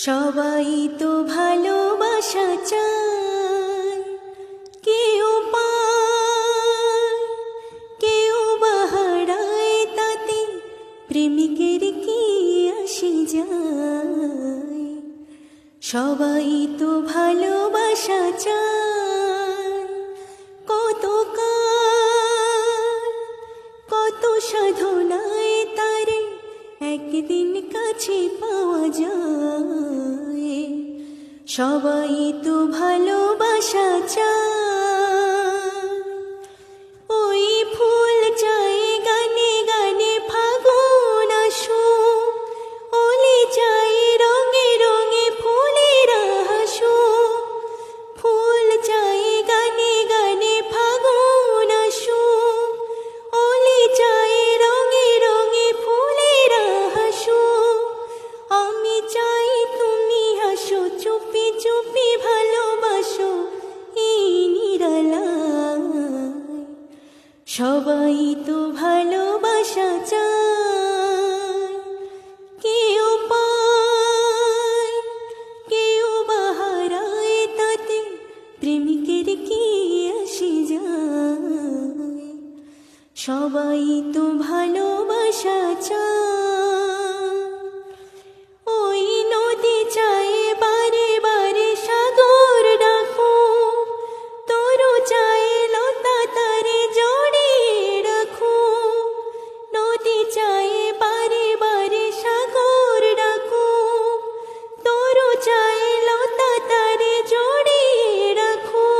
সবাই তো ভালোবাসা চায়, কেউ পায় কেউ বাহারায়, তাতে প্রেমিকের কি আসে যায়। সবাই তো ভালোবাসা চায়, কত কাল কত সাধনায় তারে একদিন কাছে পাওয়া যায়। সবাই তো ভালোবাসা চায়, ওই ফুল চায় গানে গানে ফাগুন আসুক, ওলি চায় রঙে রঙে ফুলেরা হাসুক। ফুল চায় গানে গানে ফাগুন আসুক, ওলি চায় রঙে রঙে ফুলেরা হাসুক। আমি চাই তুমি হাসো, চুপি চুপি ভালোবাসো এই নিরালায়। সবাই তো ভালোবাসা চায়, কেউ পায় কেউ বাহারায়, তাতে প্রেমিকের কি আসে যায়। সবাই তো ভালোবাসা চায়, ওই নদী চায় বারে বারে সাগর ডাকো, তরু চায় লতা তারে জড়িয়ে রাখো। নদী চায় বারে বারে সাগর ডাকো, তরু চায় লতা তারে জড়িয়ে রাখো।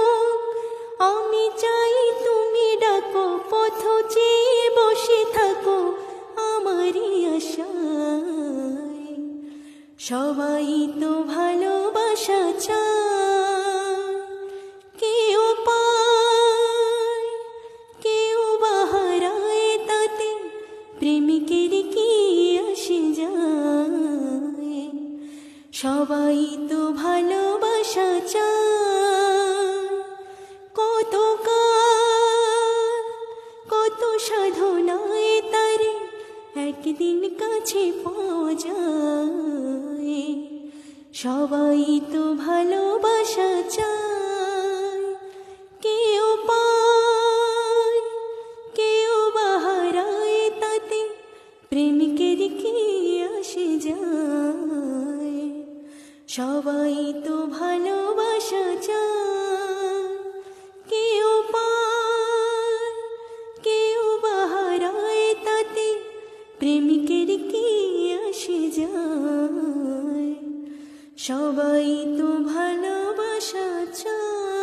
আমি চাই তুমি ডাকো, পথ চেয়ে বসে থাকো আমারই আশায়। সবাই তো ভালোবাসা চায়, কেউ পায় কেউ বাহারায়, তাতে প্রেমিকের কি আসে যায়। সবাই তো ভালোবাসা চায়, কত কাল কত সাধনায় তারে একদিন কাছে পাওয়া যায়। সবাই তো ভালোবাসা চায়, কেউ পায় কেউ বাহারায়, তাতে প্রেমিকের কি আসে যায়। সবাই তো ভালোবাসা চায়, কেউ পায় কেউ বাহারায়, তাতে প্রেমিকের কি আসে যায়। সবাই তো ভালোবাসা চায়।